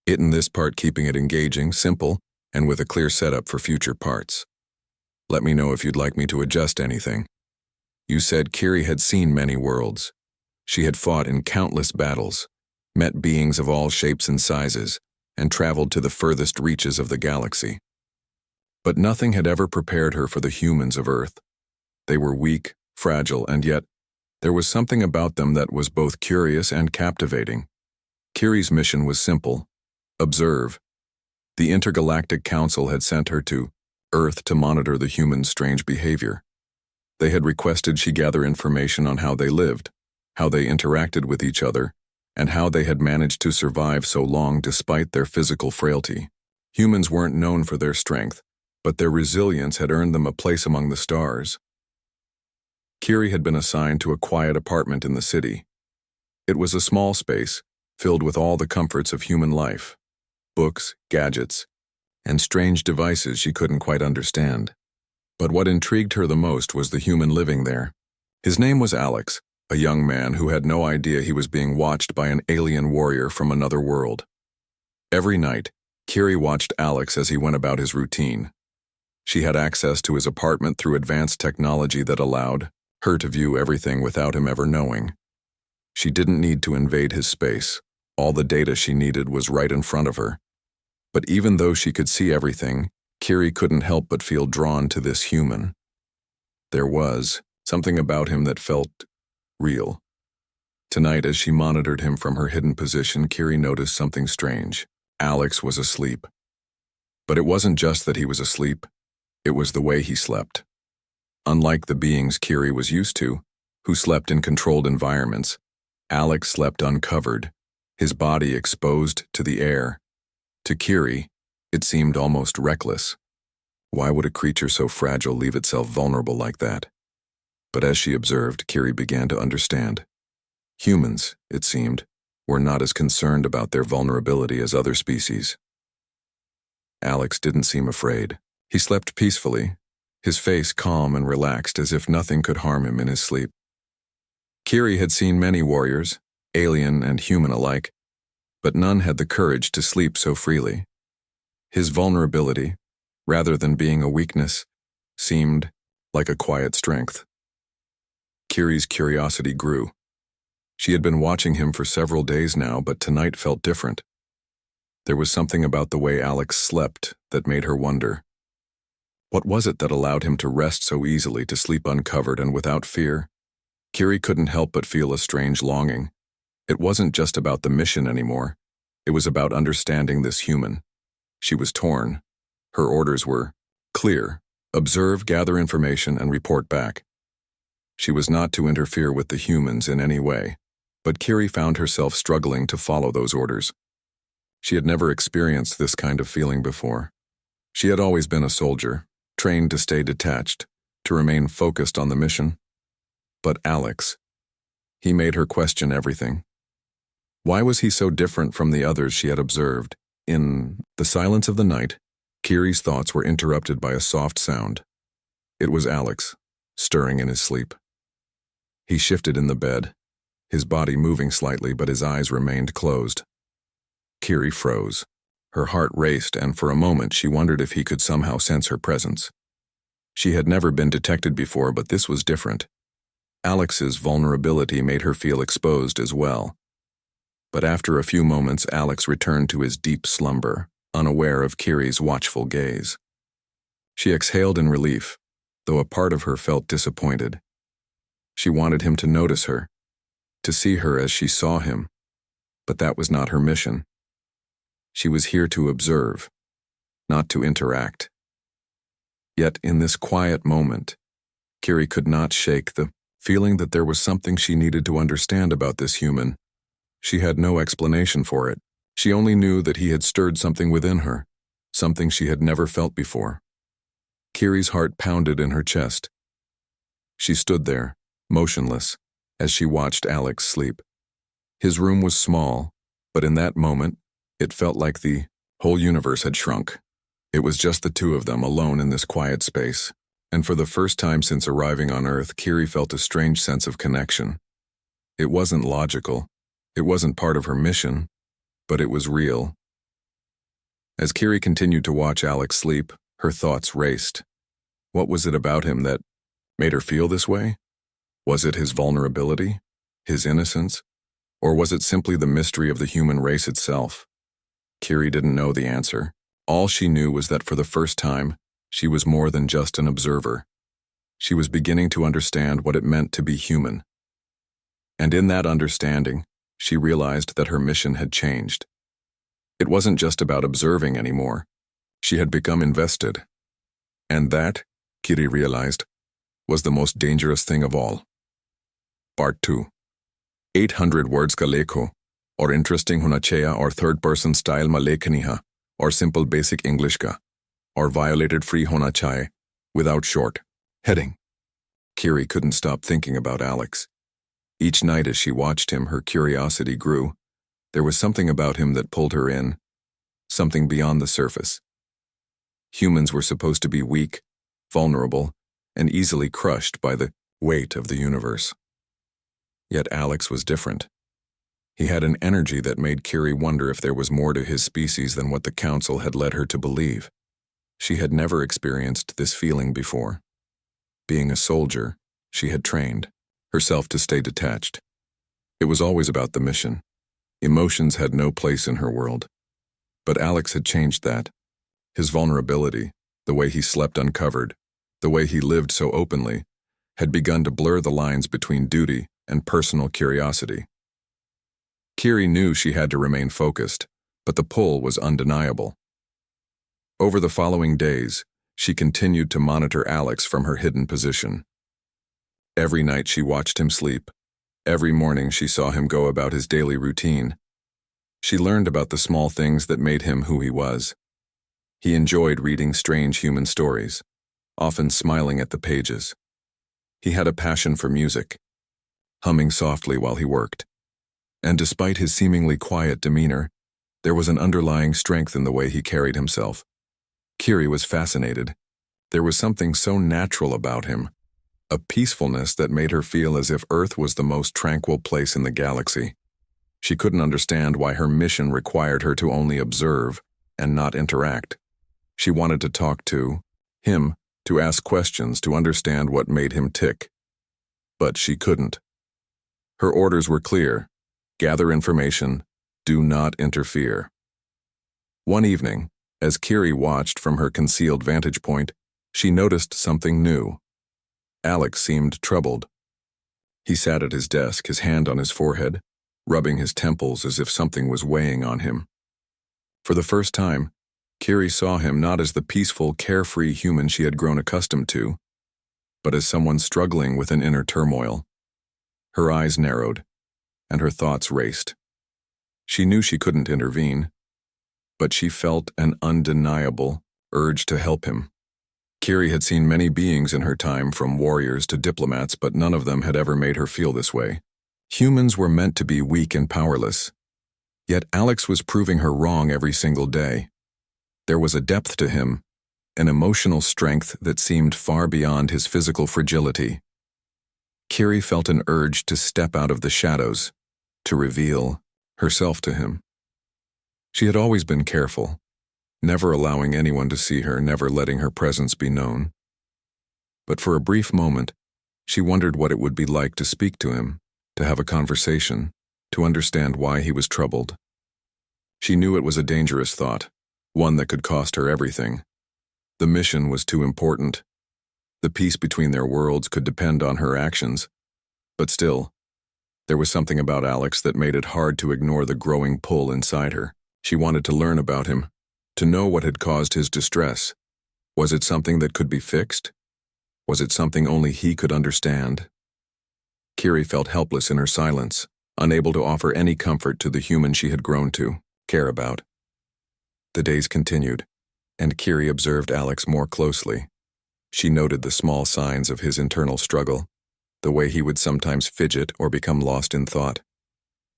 In this part keeping it engaging, simple, and with a clear setup for future parts. Let me know if you'd like me to adjust anything. You said Kiri had seen many worlds. She had fought in countless battles, met beings of all shapes and sizes, and traveled to the furthest reaches of the galaxy. But nothing had ever prepared her for the humans of Earth. They were weak, fragile, and yet there was something about them that was both curious and captivating. Kiri's mission was simple: observe. The Intergalactic Council had sent her to Earth to monitor the humans' strange behavior. They had requested she gather information on how they lived, how they interacted with each other, and how they had managed to survive so long despite their physical frailty. Humans weren't known for their strength, but their resilience had earned them a place among the stars. Kiri had been assigned to a quiet apartment in the city. It was a small space, filled with all the comforts of human life: books, gadgets, and strange devices she couldn't quite understand. But what intrigued her the most was the human living there. His name was Alex, a young man who had no idea he was being watched by an alien warrior from another world. Every night, Kiri watched Alex as he went about his routine. She had access to his apartment through advanced technology that allowed her to view everything without him ever knowing. She didn't need to invade his space. All the data she needed was right in front of her. But even though she could see everything, Kiri couldn't help but feel drawn to this human. There was something about him that felt real. Tonight, as she monitored him from her hidden position, Kiri noticed something strange. Alex was asleep. But it wasn't just that he was asleep. It was the way he slept. Unlike the beings Kiri was used to, who slept in controlled environments, Alex slept uncovered, his body exposed to the air. To Kiri, it seemed almost reckless. Why would a creature so fragile leave itself vulnerable like that? But as she observed, Kiri began to understand. Humans, it seemed, were not as concerned about their vulnerability as other species. Alex didn't seem afraid. He slept peacefully, his face calm and relaxed as if nothing could harm him in his sleep. Kiri had seen many warriors, alien and human alike, but none had the courage to sleep so freely. His vulnerability, rather than being a weakness, seemed like a quiet strength. Kiri's curiosity grew. She had been watching him for several days now, but tonight felt different. There was something about the way Alex slept that made her wonder. What was it that allowed him to rest so easily, to sleep uncovered and without fear? Kiri couldn't help but feel a strange longing. It wasn't just about the mission anymore. It was about understanding this human. She was torn. Her orders were clear: observe, gather information, and report back. She was not to interfere with the humans in any way, but Kiri found herself struggling to follow those orders. She had never experienced this kind of feeling before. She had always been a soldier, trained to stay detached, to remain focused on the mission. But Alex, he made her question everything. Why was he so different from the others she had observed? In the silence of the night, Kiri's thoughts were interrupted by a soft sound. It was Alex, stirring in his sleep. He shifted in the bed, his body moving slightly, but his eyes remained closed. Kiri froze. Her heart raced, and for a moment she wondered if he could somehow sense her presence. She had never been detected before, but this was different. Alex's vulnerability made her feel exposed as well. But after a few moments, Alex returned to his deep slumber, unaware of Kiri's watchful gaze. She exhaled in relief, though a part of her felt disappointed. She wanted him to notice her, to see her as she saw him, but that was not her mission. She was here to observe, not to interact. Yet in this quiet moment, Kiri could not shake the feeling that there was something she needed to understand about this human. She had no explanation for it. She only knew that he had stirred something within her, something she had never felt before. Kiri's heart pounded in her chest. She stood there, motionless, as she watched Alex sleep. His room was small, but in that moment, it felt like the whole universe had shrunk. It was just the two of them alone in this quiet space, and for the first time since arriving on Earth, Kiri felt a strange sense of connection. It wasn't logical, it wasn't part of her mission, but it was real. As Kiri continued to watch Alex sleep, her thoughts raced. What was it about him that made her feel this way? Was it his vulnerability? His innocence? Or was it simply the mystery of the human race itself? Kiri didn't know the answer. All she knew was that for the first time, she was more than just an observer. She was beginning to understand what it meant to be human. And in that understanding, she realized that her mission had changed. It wasn't just about observing anymore. She had become invested. And that, Kiri realized, was the most dangerous thing of all. Part 2. 800 words ka lekho, or interesting hona chahiye or third-person style ma lekhniha, or simple basic English ka, or violated free hona chahiye, without short. Heading. Kiri couldn't stop thinking about Alex. Each night as she watched him, her curiosity grew. There was something about him that pulled her in, something beyond the surface. Humans were supposed to be weak, vulnerable, and easily crushed by the weight of the universe. Yet Alex was different. He had an energy that made Kiri wonder if there was more to his species than what the council had led her to believe. She had never experienced this feeling before. Being a soldier, she had trained herself to stay detached. It was always about the mission. Emotions had no place in her world. But Alex had changed that. His vulnerability, the way he slept uncovered, the way he lived so openly, had begun to blur the lines between duty and personal curiosity. Kiri knew she had to remain focused, but the pull was undeniable. Over the following days, she continued to monitor Alex from her hidden position. Every night she watched him sleep. Every morning she saw him go about his daily routine. She learned about the small things that made him who he was. He enjoyed reading strange human stories, often smiling at the pages. He had a passion for music, humming softly while he worked. And despite his seemingly quiet demeanor, there was an underlying strength in the way he carried himself. Kiri was fascinated. There was something so natural about him, a peacefulness that made her feel as if Earth was the most tranquil place in the galaxy. She couldn't understand why her mission required her to only observe and not interact. She wanted to talk to him, to ask questions, to understand what made him tick. But she couldn't. Her orders were clear: gather information, do not interfere. One evening, as Kiri watched from her concealed vantage point, she noticed something new. Alex seemed troubled. He sat at his desk, his hand on his forehead, rubbing his temples as if something was weighing on him. For the first time, Kiri saw him not as the peaceful, carefree human she had grown accustomed to, but as someone struggling with an inner turmoil. Her eyes narrowed, and her thoughts raced. She knew she couldn't intervene, but she felt an undeniable urge to help him. Kiri had seen many beings in her time, from warriors to diplomats, but none of them had ever made her feel this way. Humans were meant to be weak and powerless. Yet Alex was proving her wrong every single day. There was a depth to him, an emotional strength that seemed far beyond his physical fragility. Kiri felt an urge to step out of the shadows, to reveal herself to him. She had always been careful, never allowing anyone to see her, never letting her presence be known. But for a brief moment, she wondered what it would be like to speak to him, to have a conversation, to understand why he was troubled. She knew it was a dangerous thought, one that could cost her everything. The mission was too important. The peace between their worlds could depend on her actions. But still, there was something about Alex that made it hard to ignore the growing pull inside her. She wanted to learn about him, to know what had caused his distress. Was it something that could be fixed? Was it something only he could understand? Kiri felt helpless in her silence, unable to offer any comfort to the human she had grown to care about. The days continued, and Kiri observed Alex more closely. She noted the small signs of his internal struggle, the way he would sometimes fidget or become lost in thought.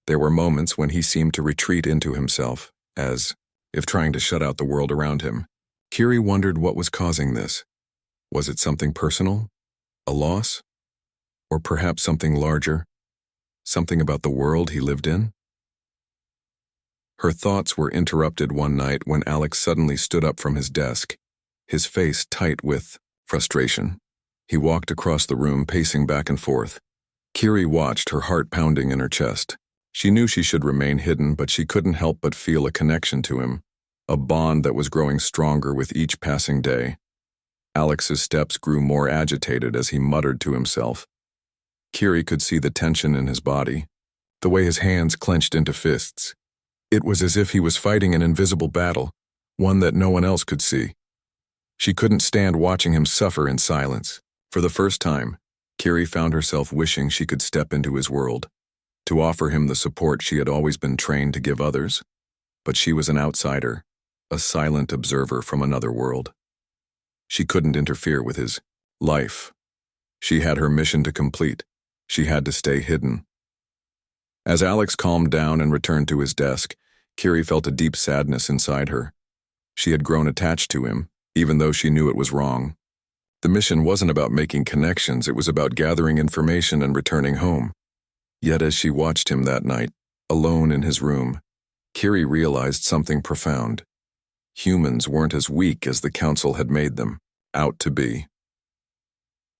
There were moments when he seemed to retreat into himself, as if trying to shut out the world around him. Kiri wondered what was causing this. Was it something personal? A loss? Or perhaps something larger? Something about the world he lived in? Her thoughts were interrupted one night when Alex suddenly stood up from his desk, his face tight with frustration. He walked across the room, pacing back and forth. Kiri watched, her heart pounding in her chest. She knew she should remain hidden, but she couldn't help but feel a connection to him, a bond that was growing stronger with each passing day. Alex's steps grew more agitated as he muttered to himself. Kiri could see the tension in his body, the way his hands clenched into fists. It was as if he was fighting an invisible battle, one that no one else could see. She couldn't stand watching him suffer in silence. For the first time, Kiri found herself wishing she could step into his world, to offer him the support she had always been trained to give others. But she was an outsider, a silent observer from another world. She couldn't interfere with his life. She had her mission to complete. She had to stay hidden. As Alex calmed down and returned to his desk, Kiri felt a deep sadness inside her. She had grown attached to him, even though she knew it was wrong. The mission wasn't about making connections, it was about gathering information and returning home. Yet as she watched him that night, alone in his room, Kiri realized something profound. Humans weren't as weak as the Council had made them out to be.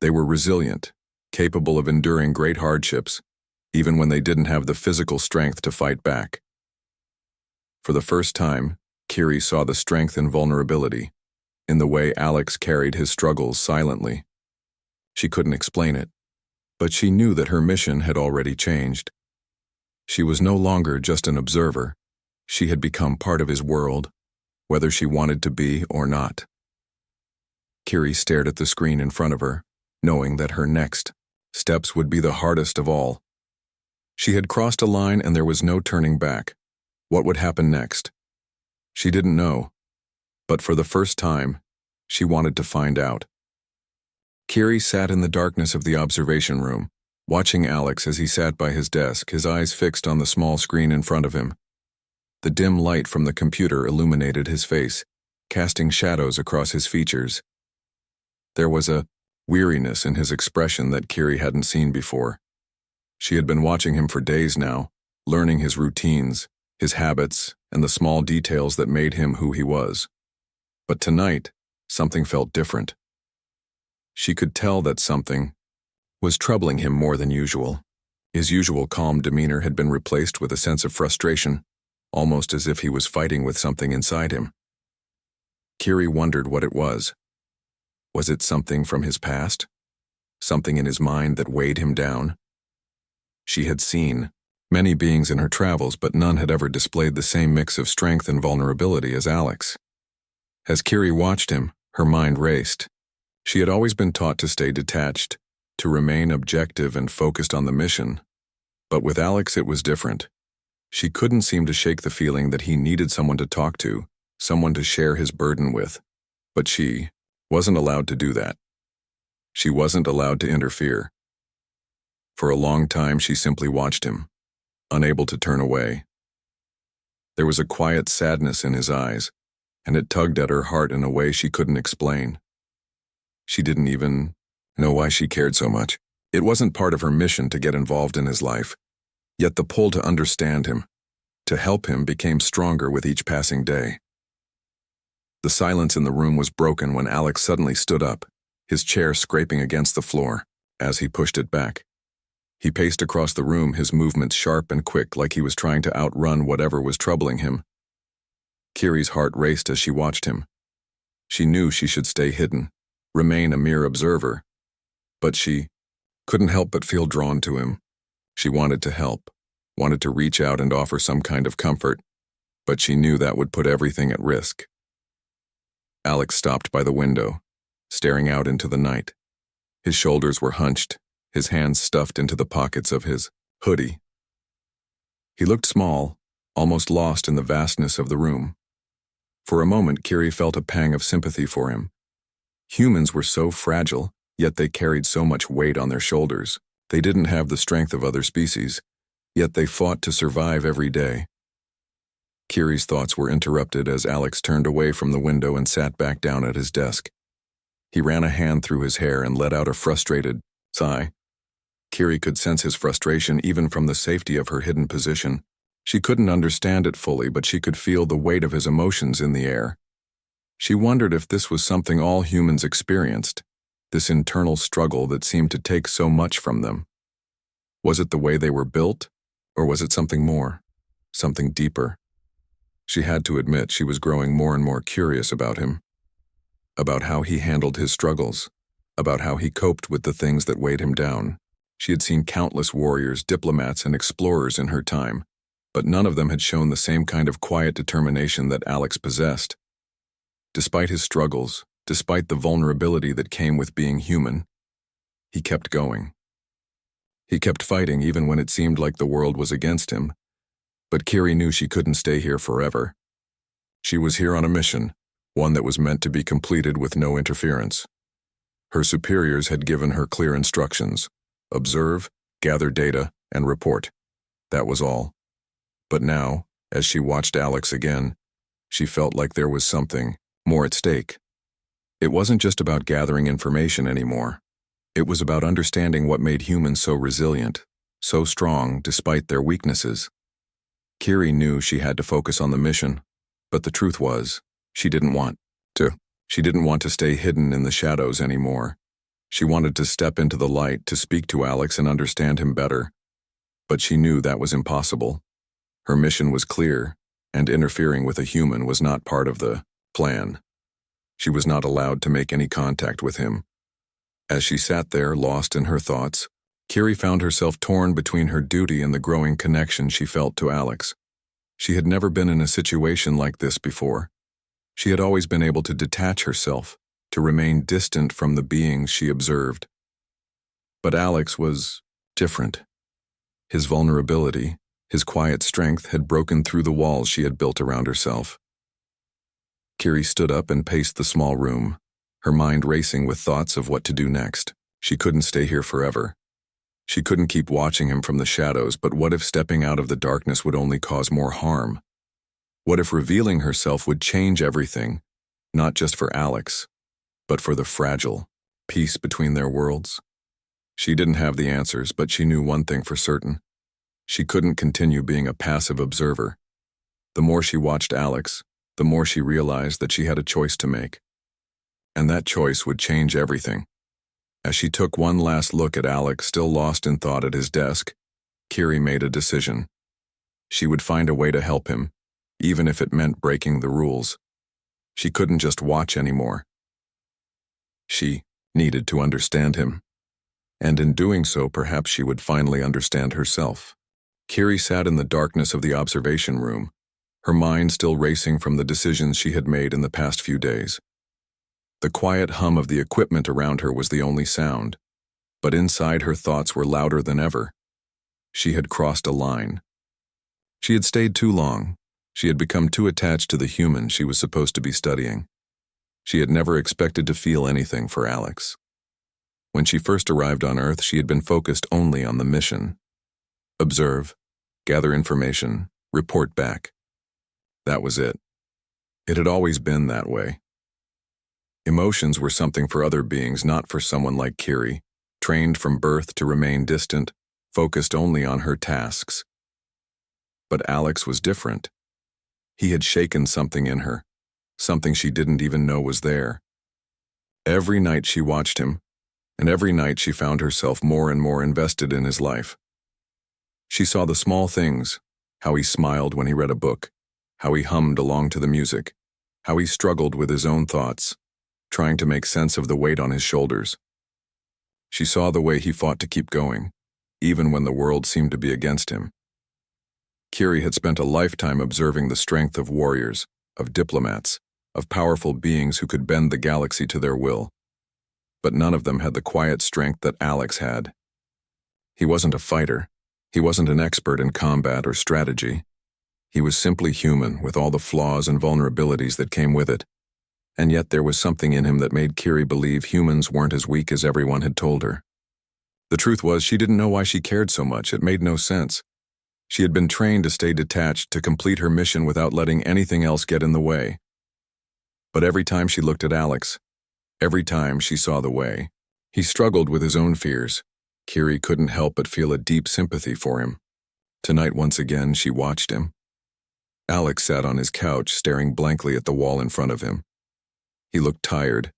They were resilient, capable of enduring great hardships, even when they didn't have the physical strength to fight back. For the first time, Kiri saw the strength in vulnerability, in the way Alex carried his struggles silently. She couldn't explain it, but she knew that her mission had already changed. She was no longer just an observer. She had become part of his world, whether she wanted to be or not. Kiri stared at the screen in front of her, knowing that her next steps would be the hardest of all. She had crossed a line and there was no turning back. What would happen next? She didn't know, but for the first time, she wanted to find out. Kiri sat in the darkness of the observation room, watching Alex as he sat by his desk, his eyes fixed on the small screen in front of him. The dim light from the computer illuminated his face, casting shadows across his features. There was a weariness in his expression that Kiri hadn't seen before. She had been watching him for days now, learning his routines, his habits, and the small details that made him who he was. But tonight, something felt different. She could tell that something was troubling him more than usual. His usual calm demeanor had been replaced with a sense of frustration, almost as if he was fighting with something inside him. Kiri wondered what it was. Was it something from his past? Something in his mind that weighed him down? She had seen many beings in her travels, but none had ever displayed the same mix of strength and vulnerability as Alex. As Kiri watched him, her mind raced. She had always been taught to stay detached, to remain objective and focused on the mission. But with Alex it was different. She couldn't seem to shake the feeling that he needed someone to talk to, someone to share his burden with. But she wasn't allowed to do that. She wasn't allowed to interfere. For a long time she simply watched him, unable to turn away. There was a quiet sadness in his eyes, and it tugged at her heart in a way she couldn't explain. She didn't even know why she cared so much. It wasn't part of her mission to get involved in his life, yet the pull to understand him, to help him, became stronger with each passing day. The silence in the room was broken when Alex suddenly stood up, his chair scraping against the floor. As he pushed it back, he paced across the room, his movements sharp and quick, like he was trying to outrun whatever was troubling him. Kiri's heart raced as she watched him. She knew she should stay hidden, remain a mere observer, but she couldn't help but feel drawn to him. She wanted to help, wanted to reach out and offer some kind of comfort, but she knew that would put everything at risk. Alex stopped by the window, staring out into the night. His shoulders were hunched, his hands stuffed into the pockets of his hoodie. He looked small, almost lost in the vastness of the room. For a moment, Kiri felt a pang of sympathy for him. Humans were so fragile, yet they carried so much weight on their shoulders. They didn't have the strength of other species, yet they fought to survive every day. Kiri's thoughts were interrupted as Alex turned away from the window and sat back down at his desk. He ran a hand through his hair and let out a frustrated sigh. Kiri could sense his frustration even from the safety of her hidden position. She couldn't understand it fully, but she could feel the weight of his emotions in the air. She wondered if this was something all humans experienced, this internal struggle that seemed to take so much from them. Was it the way they were built, or was it something more, something deeper? She had to admit she was growing more and more curious about him, about how he handled his struggles, about how he coped with the things that weighed him down. She had seen countless warriors, diplomats, and explorers in her time, but none of them had shown the same kind of quiet determination that Alex possessed. Despite his struggles, despite the vulnerability that came with being human, he kept going. He kept fighting even when it seemed like the world was against him. But Kiri knew she couldn't stay here forever. She was here on a mission, one that was meant to be completed with no interference. Her superiors had given her clear instructions: observe, gather data, and report. That was all. But now, as she watched Alex again, she felt like there was something more at stake. It wasn't just about gathering information anymore. It was about understanding what made humans so resilient, so strong despite their weaknesses. Kiri knew she had to focus on the mission, but the truth was, she didn't want to. She didn't want to stay hidden in the shadows anymore. She wanted to step into the light, to speak to Alex and understand him better. But she knew that was impossible. Her mission was clear, and interfering with a human was not part of the plan. She was not allowed to make any contact with him. As she sat there, lost in her thoughts, Kiri found herself torn between her duty and the growing connection she felt to Alex. She had never been in a situation like this before. She had always been able to detach herself, to remain distant from the beings she observed. But Alex was different. His vulnerability, his quiet strength had broken through the walls she had built around herself. Kiri stood up and paced the small room, her mind racing with thoughts of what to do next. She couldn't stay here forever. She couldn't keep watching him from the shadows, but what if stepping out of the darkness would only cause more harm? What if revealing herself would change everything, not just for Alex, but for the fragile peace between their worlds? She didn't have the answers, but she knew one thing for certain. She couldn't continue being a passive observer. The more she watched Alex, the more she realized that she had a choice to make. And that choice would change everything. As she took one last look at Alex, still lost in thought at his desk, Kiri made a decision. She would find a way to help him, even if it meant breaking the rules. She couldn't just watch anymore. She needed to understand him. And in doing so, perhaps she would finally understand herself. Kiri sat in the darkness of the observation room, her mind still racing from the decisions she had made in the past few days. The quiet hum of the equipment around her was the only sound, but inside her thoughts were louder than ever. She had crossed a line. She had stayed too long. She had become too attached to the human she was supposed to be studying. She had never expected to feel anything for Alex. When she first arrived on Earth, she had been focused only on the mission. Observe, gather information, report back. That was it. It had always been that way. Emotions were something for other beings, not for someone like Kiri, trained from birth to remain distant, focused only on her tasks. But Alex was different. He had shaken something in her, something she didn't even know was there. Every night she watched him, and every night she found herself more and more invested in his life. She saw the small things, how he smiled when he read a book, how he hummed along to the music, how he struggled with his own thoughts, trying to make sense of the weight on his shoulders. She saw the way he fought to keep going, even when the world seemed to be against him. Kiri had spent a lifetime observing the strength of warriors, of diplomats, of powerful beings who could bend the galaxy to their will. But none of them had the quiet strength that Alex had. He wasn't a fighter. He wasn't an expert in combat or strategy. He was simply human, with all the flaws and vulnerabilities that came with it. And yet there was something in him that made Kiri believe humans weren't as weak as everyone had told her. The truth was, she didn't know why she cared so much. It made no sense. She had been trained to stay detached, to complete her mission without letting anything else get in the way. But every time she looked at Alex, every time she saw the way he struggled with his own fears, Kiri couldn't help but feel a deep sympathy for him. Tonight, once again, she watched him. Alex sat on his couch, staring blankly at the wall in front of him. He looked tired,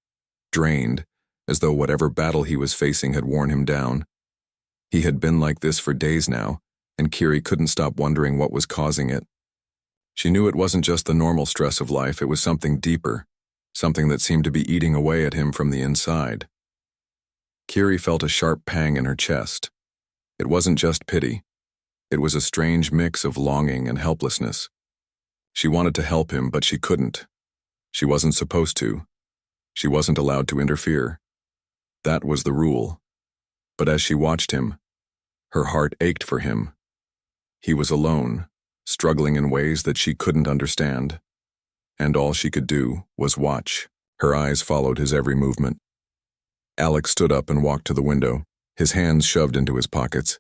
drained, as though whatever battle he was facing had worn him down. He had been like this for days now, and Kiri couldn't stop wondering what was causing it. She knew it wasn't just the normal stress of life, it was something deeper, something that seemed to be eating away at him from the inside. Kiri felt a sharp pang in her chest. It wasn't just pity. It was a strange mix of longing and helplessness. She wanted to help him, but she couldn't. She wasn't supposed to. She wasn't allowed to interfere. That was the rule. But as she watched him, her heart ached for him. He was alone, struggling in ways that she couldn't understand. And all she could do was watch. Her eyes followed his every movement. Alex stood up and walked to the window, his hands shoved into his pockets.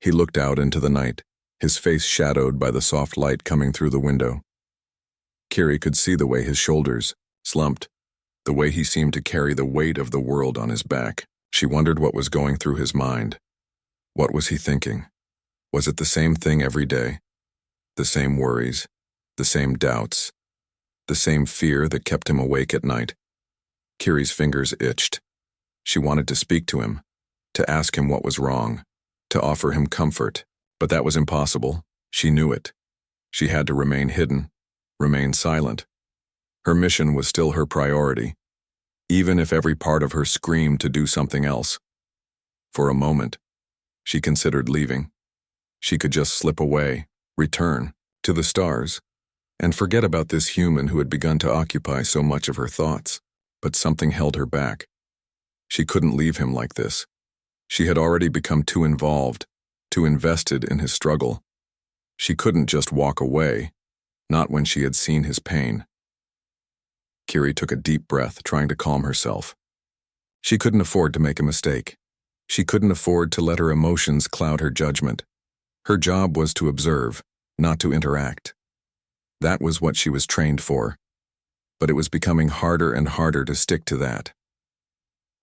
He looked out into the night, his face shadowed by the soft light coming through the window. Kiri could see the way his shoulders slumped, the way he seemed to carry the weight of the world on his back. She wondered what was going through his mind. What was he thinking? Was it the same thing every day? The same worries, the same doubts, the same fear that kept him awake at night? Kiri's fingers itched. She wanted to speak to him, to ask him what was wrong, to offer him comfort, but that was impossible. She knew it. She had to remain hidden, remain silent. Her mission was still her priority, even if every part of her screamed to do something else. For a moment, she considered leaving. She could just slip away, return to the stars, and forget about this human who had begun to occupy so much of her thoughts. But something held her back. She couldn't leave him like this. She had already become too involved, too invested in his struggle. She couldn't just walk away, not when she had seen his pain. Kiri took a deep breath, trying to calm herself. She couldn't afford to make a mistake. She couldn't afford to let her emotions cloud her judgment. Her job was to observe, not to interact. That was what she was trained for. But it was becoming harder and harder to stick to that.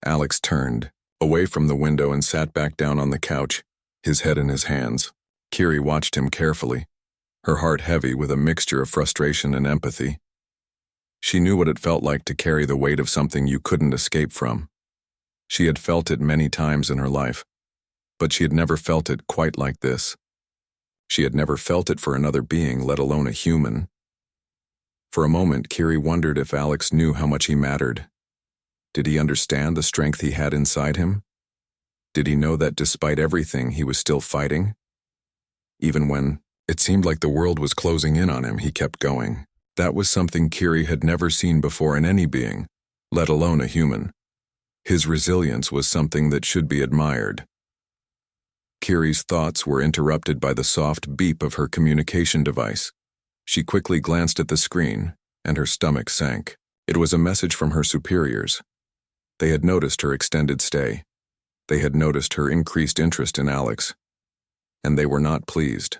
Alex turned away from the window and sat back down on the couch, his head in his hands. Kiri watched him carefully, her heart heavy with a mixture of frustration and empathy. She knew what it felt like to carry the weight of something you couldn't escape from. She had felt it many times in her life, but she had never felt it quite like this. She had never felt it for another being, let alone a human. For a moment, Kiri wondered if Alex knew how much he mattered. Did he understand the strength he had inside him? Did he know that despite everything, he was still fighting? Even when it seemed like the world was closing in on him, he kept going. That was something Kiri had never seen before in any being, let alone a human. His resilience was something that should be admired. Kiri's thoughts were interrupted by the soft beep of her communication device. She quickly glanced at the screen, and her stomach sank. It was a message from her superiors. They had noticed her extended stay. They had noticed her increased interest in Alex. And they were not pleased.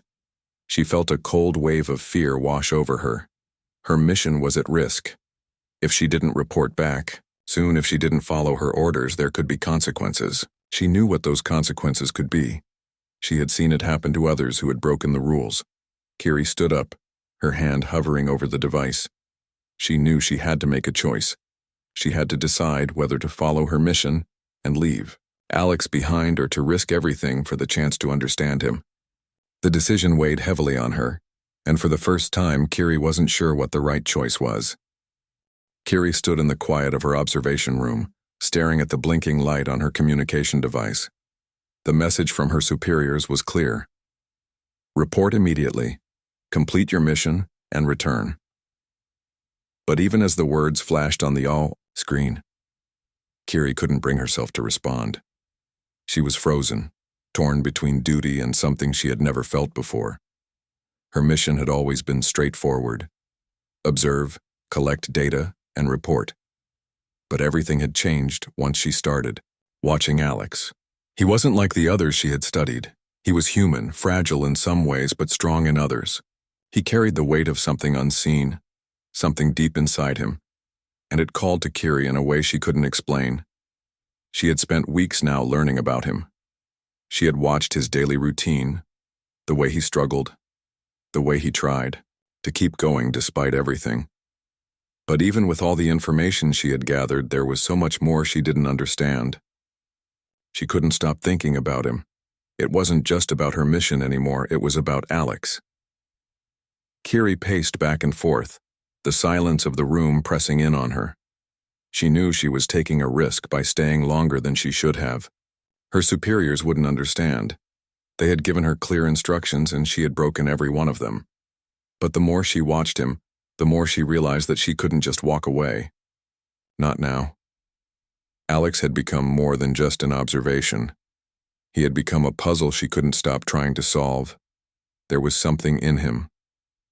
She felt a cold wave of fear wash over her. Her mission was at risk. If she didn't report back, soon if she didn't follow her orders, there could be consequences. She knew what those consequences could be. She had seen it happen to others who had broken the rules. Kiri stood up, her hand hovering over the device. She knew she had to make a choice. She had to decide whether to follow her mission and leave Alex behind or to risk everything for the chance to understand him. The decision weighed heavily on her, and for the first time, Kiri wasn't sure what the right choice was. Kiri stood in the quiet of her observation room, staring at the blinking light on her communication device. The message from her superiors was clear. Report immediately, complete your mission, and return. But even as the words flashed on the all screen, Kiri couldn't bring herself to respond. She was frozen, torn between duty and something she had never felt before. Her mission had always been straightforward. Observe, collect data, and report. But everything had changed once she started watching Alex. He wasn't like the others she had studied. He was human, fragile in some ways but strong in others. He carried the weight of something unseen, something deep inside him, and it called to Kiri in a way she couldn't explain. She had spent weeks now learning about him. She had watched his daily routine, The way he struggled, the way he tried to keep going despite everything. But even with all the information she had gathered, there was so much more she didn't understand. She couldn't stop thinking about him. It wasn't just about her mission anymore, it was about Alex. Kiri paced back and forth, the silence of the room pressing in on her. She knew she was taking a risk by staying longer than she should have. Her superiors wouldn't understand. They had given her clear instructions and she had broken every one of them. But the more she watched him, the more she realized that she couldn't just walk away. Not now. Alex had become more than just an observation. He had become a puzzle she couldn't stop trying to solve. There was something in him,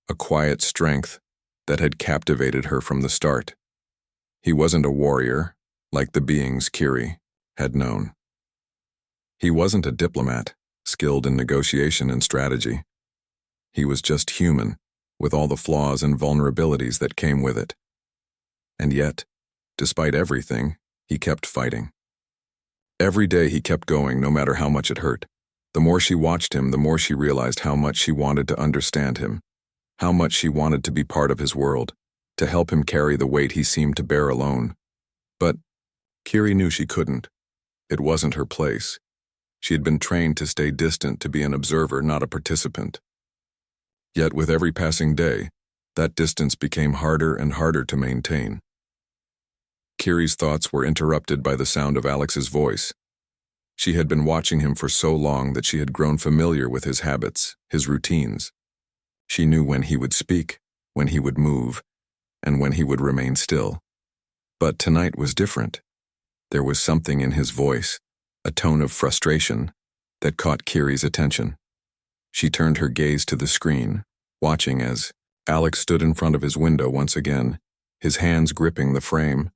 a quiet strength that had captivated her from the start. He wasn't a warrior, like the beings Kiri had known. He wasn't a diplomat, skilled in negotiation and strategy. He was just human, with all the flaws and vulnerabilities that came with it. And yet, despite everything, he kept fighting. Every day he kept going, no matter how much it hurt. The more she watched him, the more she realized how much she wanted to understand him, how much she wanted to be part of his world, to help him carry the weight he seemed to bear alone. But Kiri knew she couldn't. It wasn't her place. She had been trained to stay distant, to be an observer, not a participant. Yet with every passing day, that distance became harder and harder to maintain. Kiri's thoughts were interrupted by the sound of Alex's voice. She had been watching him for so long that she had grown familiar with his habits, his routines. She knew when he would speak, when he would move, and when he would remain still. But tonight was different. There was something in his voice, a tone of frustration, that caught Kiri's attention. She turned her gaze to the screen, watching as Alex stood in front of his window once again, his hands gripping the frame.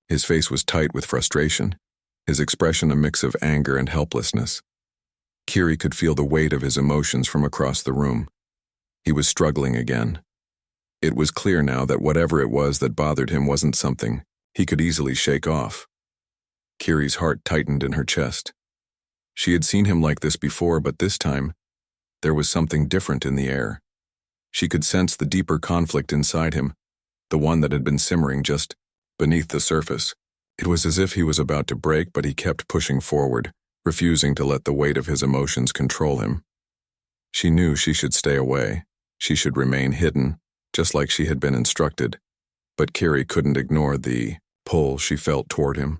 His face was tight with frustration, his expression a mix of anger and helplessness. Kiri could feel the weight of his emotions from across the room. He was struggling again. It was clear now that whatever it was that bothered him wasn't something he could easily shake off. Kiri's heart tightened in her chest. She had seen him like this before, but this time, there was something different in the air. She could sense the deeper conflict inside him, the one that had been simmering just beneath the surface. It was as if he was about to break, but he kept pushing forward, refusing to let the weight of his emotions control him. She knew she should stay away. She should remain hidden, just like she had been instructed. But Kiri couldn't ignore the pull she felt toward him.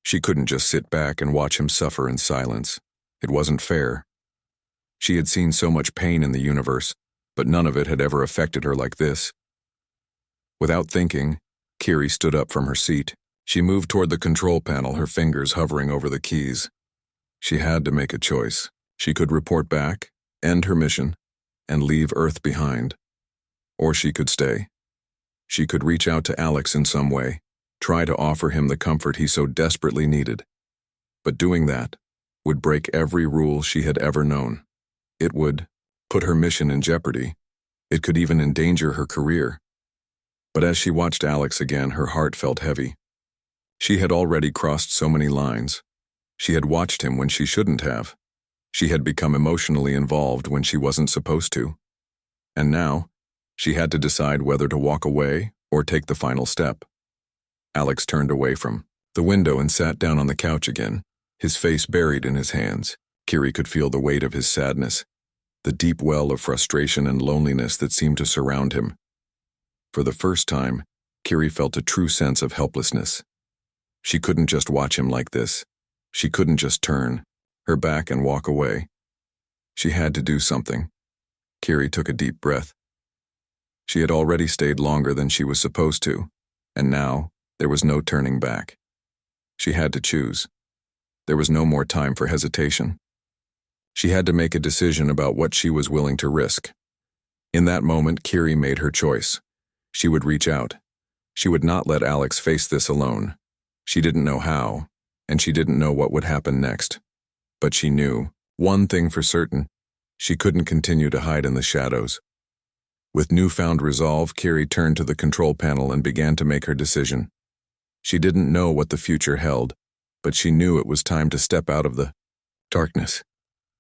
She couldn't just sit back and watch him suffer in silence. It wasn't fair. She had seen so much pain in the universe, but none of it had ever affected her like this. Without thinking, Kiri stood up from her seat. She moved toward the control panel, her fingers hovering over the keys. She had to make a choice. She could report back, end her mission, and leave Earth behind. Or she could stay. She could reach out to Alex in some way, try to offer him the comfort he so desperately needed. But doing that would break every rule she had ever known. It would put her mission in jeopardy. It could even endanger her career. But as she watched Alex again, her heart felt heavy. She had already crossed so many lines. She had watched him when she shouldn't have. She had become emotionally involved when she wasn't supposed to. And now, she had to decide whether to walk away or take the final step. Alex turned away from the window and sat down on the couch again, his face buried in his hands. Kiri could feel the weight of his sadness, the deep well of frustration and loneliness that seemed to surround him. For the first time, Kiri felt a true sense of helplessness. She couldn't just watch him like this. She couldn't just turn her back and walk away. She had to do something. Kiri took a deep breath. She had already stayed longer than she was supposed to, and now there was no turning back. She had to choose. There was no more time for hesitation. She had to make a decision about what she was willing to risk. In that moment, Kiri made her choice. She would reach out. She would not let Alex face this alone. She didn't know how, and she didn't know what would happen next. But she knew, one thing for certain, she couldn't continue to hide in the shadows. With newfound resolve, Kiri turned to the control panel and began to make her decision. She didn't know what the future held, but she knew it was time to step out of the darkness.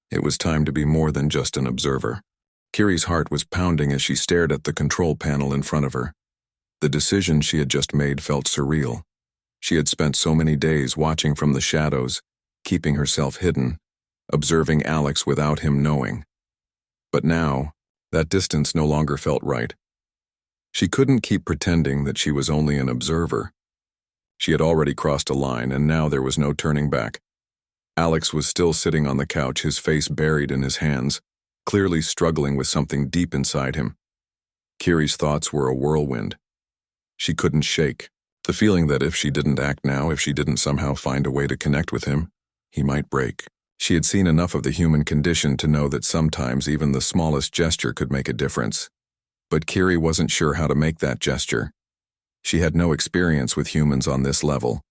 It was time to be more than just an observer. Kiri's heart was pounding as she stared at the control panel in front of her. The decision she had just made felt surreal. She had spent so many days watching from the shadows, keeping herself hidden, observing Alex without him knowing. But now, that distance no longer felt right. She couldn't keep pretending that she was only an observer. She had already crossed a line, and now there was no turning back. Alex was still sitting on the couch, his face buried in his hands, clearly struggling with something deep inside him. Kiri's thoughts were a whirlwind. She couldn't shake the feeling that if she didn't act now, if she didn't somehow find a way to connect with him, he might break. She had seen enough of the human condition to know that sometimes even the smallest gesture could make a difference. But Kiri wasn't sure how to make that gesture. She had no experience with humans on this level.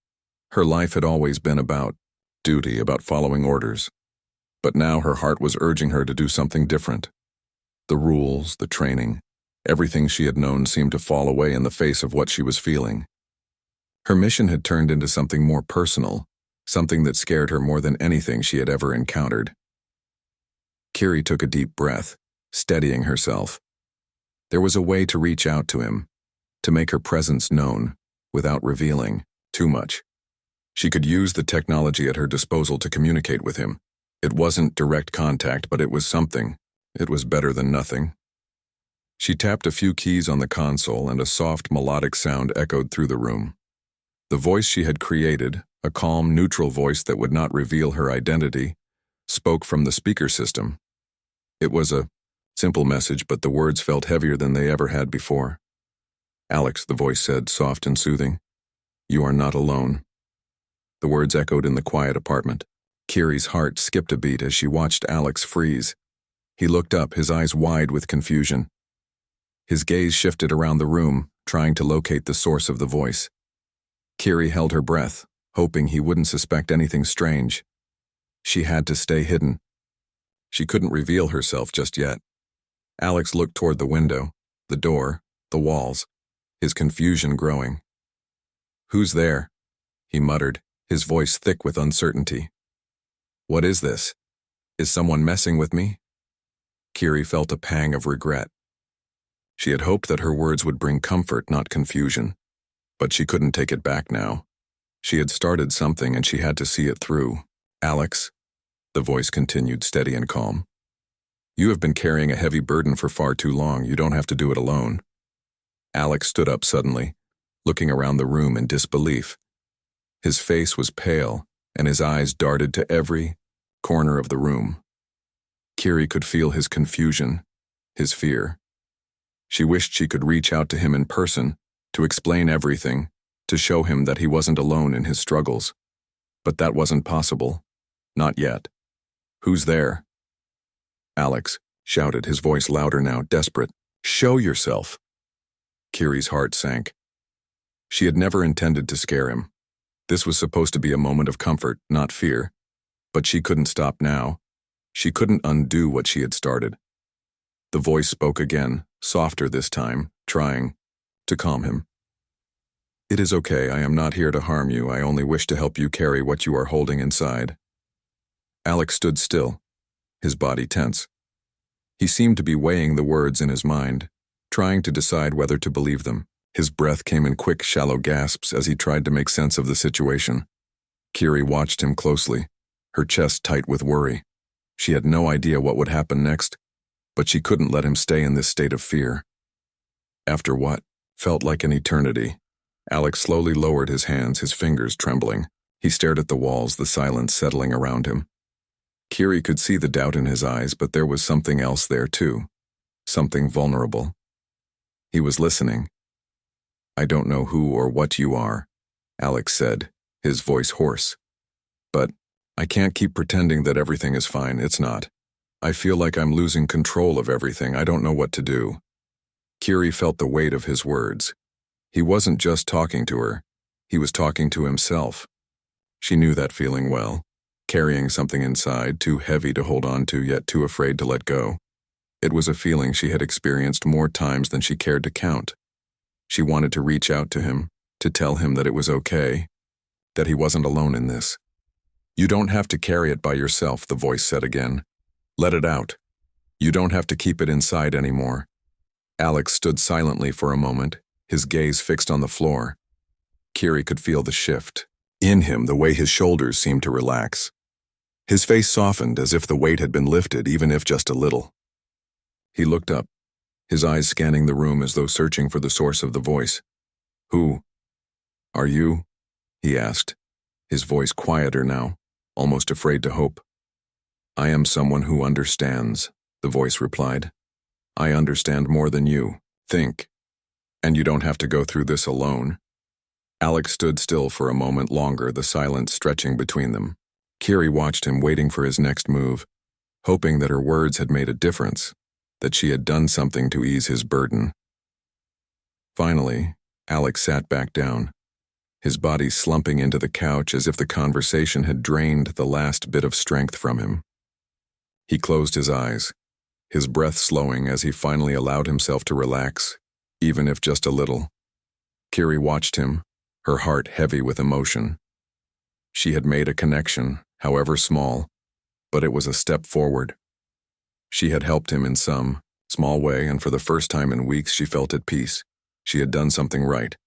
Her life had always been about duty, about following orders. But now her heart was urging her to do something different. The rules, the training, everything she had known seemed to fall away in the face of what she was feeling. Her mission had turned into something more personal, something that scared her more than anything she had ever encountered. Kiri took a deep breath, steadying herself. There was a way to reach out to him, to make her presence known, without revealing too much. She could use the technology at her disposal to communicate with him. It wasn't direct contact, but it was something. It was better than nothing. She tapped a few keys on the console, and a soft, melodic sound echoed through the room. The voice she had created, a calm, neutral voice that would not reveal her identity, spoke from the speaker system. It was a simple message, but the words felt heavier than they ever had before. "Alex," the voice said, soft and soothing. "You are not alone." The words echoed in the quiet apartment. Kiri's heart skipped a beat as she watched Alex freeze. He looked up, his eyes wide with confusion. His gaze shifted around the room, trying to locate the source of the voice. Kiri held her breath, hoping he wouldn't suspect anything strange. She had to stay hidden. She couldn't reveal herself just yet. Alex looked toward the window, the door, the walls, his confusion growing. "Who's there?" he muttered, his voice thick with uncertainty. "What is this? Is someone messing with me?" Kiri felt a pang of regret. She had hoped that her words would bring comfort, not confusion. But she couldn't take it back now. She had started something and she had to see it through. "Alex," the voice continued, steady and calm. "You have been carrying a heavy burden for far too long. You don't have to do it alone." Alex stood up suddenly, looking around the room in disbelief. His face was pale, and his eyes darted to every corner of the room. Kiri could feel his confusion, his fear. She wished she could reach out to him in person, to explain everything, to show him that he wasn't alone in his struggles. But that wasn't possible. Not yet. "Who's there?" Alex shouted, his voice louder now, desperate. "Show yourself." Kiri's heart sank. She had never intended to scare him. This was supposed to be a moment of comfort, not fear. But she couldn't stop now. She couldn't undo what she had started. The voice spoke again, softer this time, trying to calm him. "It is okay. I am not here to harm you. I only wish to help you carry what you are holding inside." Alex stood still, his body tense. He seemed to be weighing the words in his mind, trying to decide whether to believe them. His breath came in quick, shallow gasps as he tried to make sense of the situation. Kiri watched him closely, her chest tight with worry. She had no idea what would happen next, but she couldn't let him stay in this state of fear. After what felt like an eternity, Alex slowly lowered his hands, his fingers trembling. He stared at the walls, the silence settling around him. Kiri could see the doubt in his eyes, but there was something else there too, something vulnerable. He was listening. "I don't know who or what you are," Alex said, his voice hoarse. "But I can't keep pretending that everything is fine. It's not. I feel like I'm losing control of everything. I don't know what to do." Kiri felt the weight of his words. He wasn't just talking to her. He was talking to himself. She knew that feeling well, carrying something inside, too heavy to hold on to, yet too afraid to let go. It was a feeling she had experienced more times than she cared to count. She wanted to reach out to him, to tell him that it was okay, that he wasn't alone in this. "You don't have to carry it by yourself," the voice said again. Let it out. You don't have to keep it inside anymore. Alex stood silently for a moment, his gaze fixed on the floor. Kiri could feel the shift. In him, the way his shoulders seemed to relax. His face softened as if the weight had been lifted, even if just a little. He looked up, his eyes scanning the room as though searching for the source of the voice. "Who are you?" he asked, his voice quieter now, almost afraid to hope. "I am someone who understands," the voice replied. "I understand more than you think, and you don't have to go through this alone." Alex stood still for a moment longer, the silence stretching between them. Kiri watched him, waiting for his next move, hoping that her words had made a difference, that she had done something to ease his burden. Finally, Alex sat back down, his body slumping into the couch as if the conversation had drained the last bit of strength from him. He closed his eyes, his breath slowing as he finally allowed himself to relax, even if just a little. Kiri watched him, her heart heavy with emotion. She had made a connection, however small, but it was a step forward. She had helped him in some small way, and for the first time in weeks she felt at peace. She had done something right.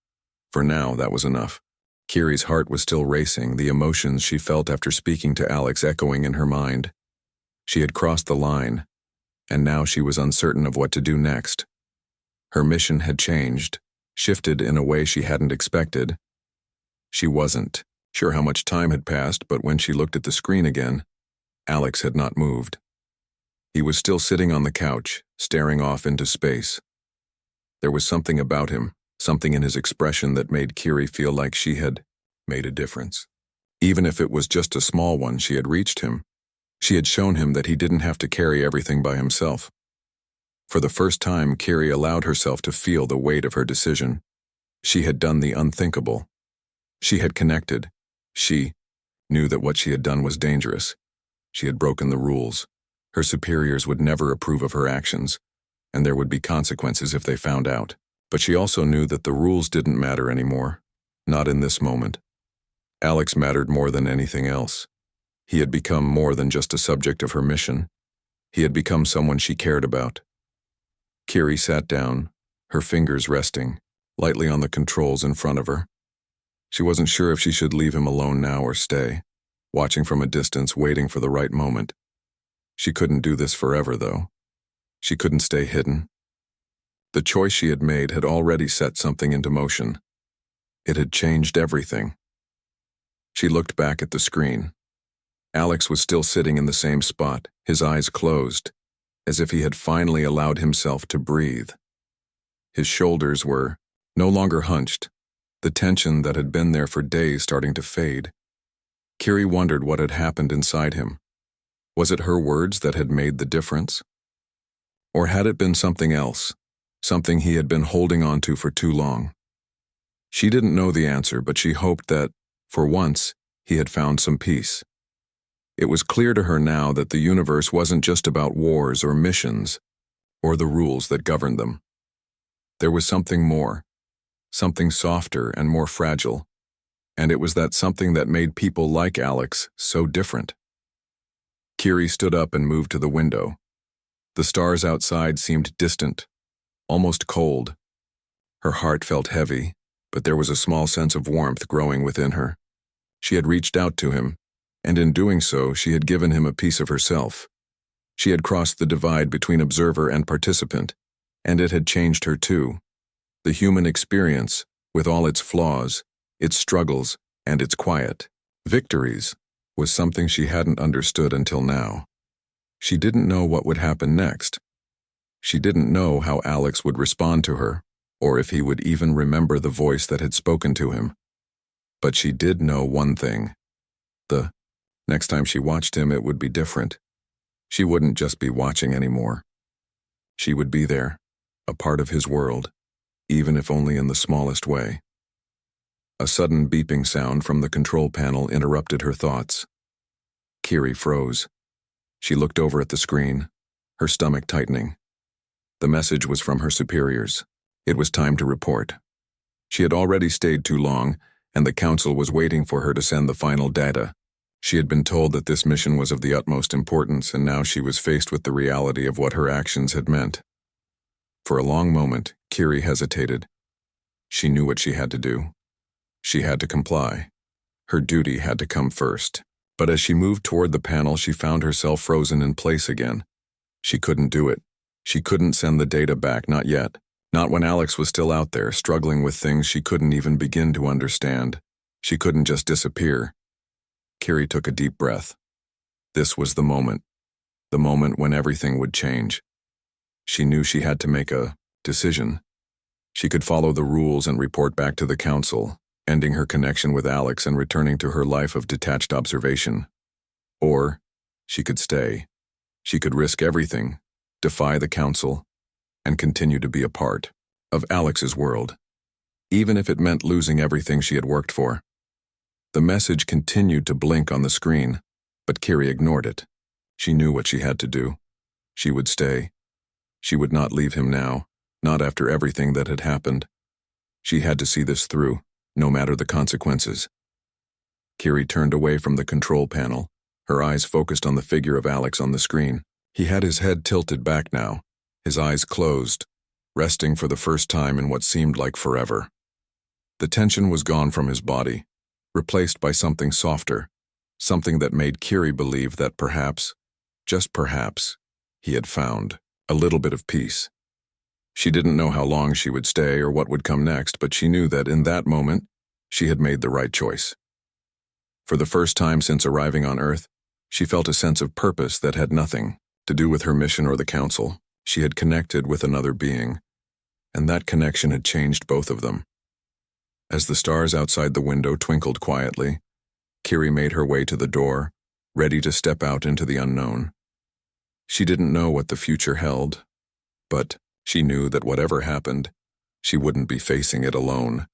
For now, that was enough. Kiri's heart was still racing, the emotions she felt after speaking to Alex echoing in her mind. She had crossed the line, and now she was uncertain of what to do next. Her mission had changed, shifted in a way she hadn't expected. She wasn't sure how much time had passed, but when she looked at the screen again, Alex had not moved. He was still sitting on the couch, staring off into space. There was something about him, something in his expression that made Kiri feel like she had made a difference. Even if it was just a small one, she had reached him. She had shown him that he didn't have to carry everything by himself. For the first time, Kiri allowed herself to feel the weight of her decision. She had done the unthinkable. She had connected. She knew that what she had done was dangerous. She had broken the rules. Her superiors would never approve of her actions, and there would be consequences if they found out. But she also knew that the rules didn't matter anymore, not in this moment. Alex mattered more than anything else. He had become more than just a subject of her mission. He had become someone she cared about. Kiri sat down, her fingers resting lightly on the controls in front of her. She wasn't sure if she should leave him alone now or stay, watching from a distance, waiting for the right moment. She couldn't do this forever, though. She couldn't stay hidden. The choice she had made had already set something into motion. It had changed everything. She looked back at the screen. Alex was still sitting in the same spot, his eyes closed, as if he had finally allowed himself to breathe. His shoulders were no longer hunched, the tension that had been there for days starting to fade. Kiri wondered what had happened inside him. Was it her words that had made the difference? Or had it been something else, something he had been holding on to for too long? She didn't know the answer, but she hoped that, for once, he had found some peace. It was clear to her now that the universe wasn't just about wars or missions, or the rules that governed them. There was something more, something softer and more fragile, and it was that something that made people like Alex so different. Kiri stood up and moved to the window. The stars outside seemed distant, almost cold. Her heart felt heavy, but there was a small sense of warmth growing within her. She had reached out to him, and in doing so, she had given him a piece of herself. She had crossed the divide between observer and participant, and it had changed her too. The human experience, with all its flaws, its struggles, and its quiet victories, was something she hadn't understood until now. She didn't know what would happen next. She didn't know how Alex would respond to her, or if he would even remember the voice that had spoken to him. But she did know one thing. The next time she watched him, it would be different. She wouldn't just be watching anymore. She would be there, a part of his world, even if only in the smallest way. A sudden beeping sound from the control panel interrupted her thoughts. Kiri froze. She looked over at the screen, her stomach tightening. The message was from her superiors. It was time to report. She had already stayed too long, and the council was waiting for her to send the final data. She had been told that this mission was of the utmost importance, and now she was faced with the reality of what her actions had meant. For a long moment, Kiri hesitated. She knew what she had to do. She had to comply. Her duty had to come first. But as she moved toward the panel, she found herself frozen in place again. She couldn't do it. She couldn't send the data back, not yet. Not when Alex was still out there, struggling with things she couldn't even begin to understand. She couldn't just disappear. Kiri took a deep breath. This was the moment when everything would change. She knew she had to make a decision. She could follow the rules and report back to the council, ending her connection with Alex and returning to her life of detached observation. Or she could stay. She could risk everything, defy the council, and continue to be a part of Alex's world, even if it meant losing everything she had worked for. The message continued to blink on the screen, but Kiri ignored it. She knew what she had to do. She would stay. She would not leave him now, not after everything that had happened. She had to see this through, no matter the consequences. Kiri turned away from the control panel, her eyes focused on the figure of Alex on the screen. He had his head tilted back now, his eyes closed, resting for the first time in what seemed like forever. The tension was gone from his body, replaced by something softer, something that made Kiri believe that perhaps, just perhaps, he had found a little bit of peace. She didn't know how long she would stay or what would come next, but she knew that in that moment, she had made the right choice. For the first time since arriving on Earth, she felt a sense of purpose that had nothing to do with her mission or the council. She had connected with another being, and that connection had changed both of them. As the stars outside the window twinkled quietly, Kiri made her way to the door, ready to step out into the unknown. She didn't know what the future held, but she knew that whatever happened, she wouldn't be facing it alone.